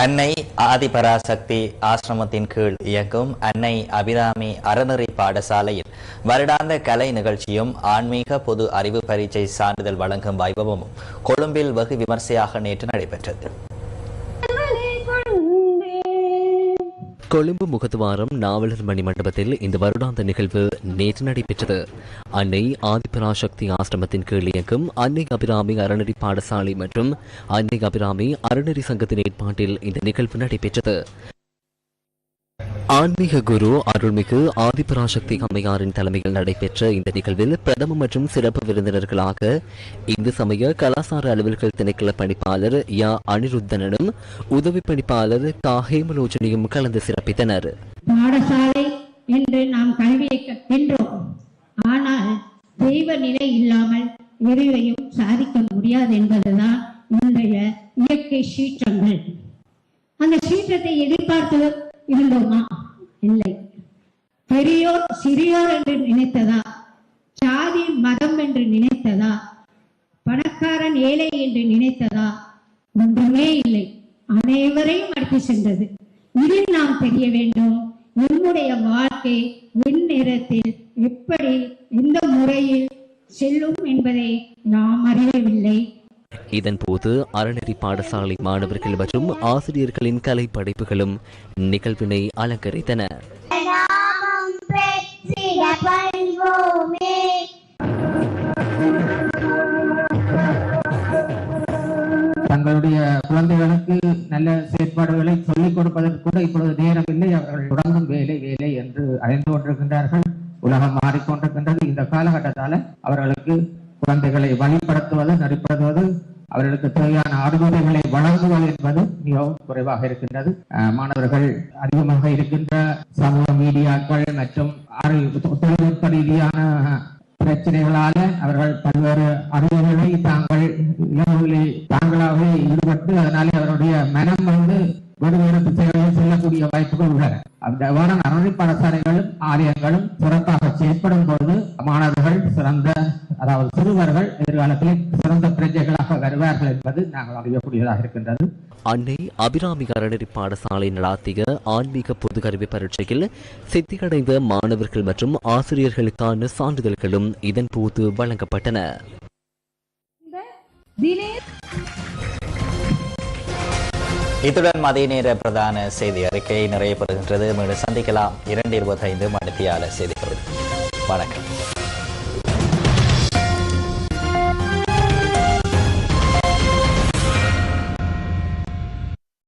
அன்னை ஆதிபராசக்தி ஆசிரமத்தின் கீழ் இயங்கும் அன்னை அபிராமி அறநெறி பாடசாலையில் வருடாந்த கலை நிகழ்ச்சியும் ஆன்மீக பொது அறிவு பரீட்சை சான்றிதழ் வழங்கும் வைபவமும் கொழும்பில் வெகு விமர்சையாக நேற்று நடைபெற்றது. கொழும்பு முகத்துவாரம் நாவலர் மணி மண்டபத்தில் இந்த வருடாந்த நிகழ்வு நேற்று நடைபெற்றது. அன்னை ஆதிபராசக்தி ஆசிரமத்தின் கீழ் இயங்கும் அன்னை அபிராமி அறநெறி பாடசாலை மற்றும் அன்னை அபிராமி அறநெறி சங்கத்தின் ஏற்பாட்டில் இந்த நிகழ்வு நடைபெற்றது. ஆன்மீக குரு அருள்மிகு ஆதிபராசக்தி அம்மையாரின் தலைமையில் நடைபெற்ற இந்த நிகழ்வில் பிரதம மற்றும் சிறப்பு விருந்தினர்களாக இந்து சமய கலாசார அலுவல்கள் திணைக்கள பணிப்பாளர் யா அனிருத்தனும் உதவி பணிப்பாளர் கா ஹேமலோச்சனியும் கலந்து சிறப்பித்தனர். பாடசாலை என்று நாம் கல்வியை கற்கின்றோம், ஆனால் தெய்வ நிலை இல்லாமல் எதுவையும் சாதிக்க முடியாது என்பதுதான் இன்றைய இயற்கை சீற்றங்கள். அந்த சீற்றத்தை எதிர்பார்த்து இருந்தோமா? இல்லை. பெரியோர் சிறியோர் என்று நினைத்ததா? சாதி மதம் என்று நினைத்ததா? பணக்காரன் ஏழை என்று நினைத்ததா? ஒன்றுமே இல்லை. அனைவரையும் அடித்து சென்றது. இதில் நாம் தெரிய வேண்டும், என்னுடைய வாழ்க்கை என் நேரத்தில் எப்படி எந்த முறையில் செல்லும் என்பதை நாம் அறியவில்லை. இதன்போது அறநெறி பாடசாலை மாணவர்கள் மற்றும் ஆசிரியர்களின் கலை படைப்புகளும் நிகழ்வினை அலங்கரித்தன. தங்களுடைய குழந்தைகளுக்கு நல்ல செயற்பாடுகளை சொல்லிக் கொடுப்பதற்கு கூட இப்பொழுது நேரமில்லை. அவர்கள் தொடர்ந்தும் வேலை வேலை என்று அறிந்து கொண்டிருக்கின்றார்கள். உலகம் மாறிக்கொண்டிருக்கின்றது. இந்த காலகட்டத்தால் அவர்களுக்கு குழந்தைகளை வழிபடுத்துவது, நடைபெறுவது, அவர்களுக்கு தேவையான அறிவுரைகளை வழங்குவது என்பது மிகவும் குறைவாக இருக்கின்றது. மாணவர்கள் அதிகமாக இருக்கின்ற சமூக மீடியாக்கள் மற்றும் தொழில்நுட்ப ரீதியான பிரச்சனைகளால அவர்கள் பல்வேறு அறிவுகளை தாங்களாகவே ஈடுபட்டு அதனாலே அவருடைய மனம் வேறு திசைகளில் செல்லக்கூடிய வாய்ப்புகள் உள்ளன. அந்த அறநெறி பாடசாலைகளும் ஆலயங்களும் சிறப்பாக செயற்படும் போது மாணவர்கள் அதாவது சிறுவர்கள் எதிர்காலத்தில் சிறந்த பிரஜைகளாக வருவார்கள் என்பது நாங்கள் அறியக்கூடியதாக இருக்கின்றது. அன்னை அபிராமி அறநெறி பாடசாலை நடாத்திய ஆன்மீக பொதுக்கல்வி பரீட்சையில் சித்தியடைந்த மாணவர்கள் மற்றும் ஆசிரியர்களுக்கான சான்றிதழ்களும் இதன் போது வழங்கப்பட்டன. இத்துடன் மதிய நேர பிரதான செய்தி அறிக்கை நிறைவு பெறுகின்றது. மீண்டும் சந்திக்கலாம் 2:25 மணித்தியால செய்திகளுடன். வணக்கம்.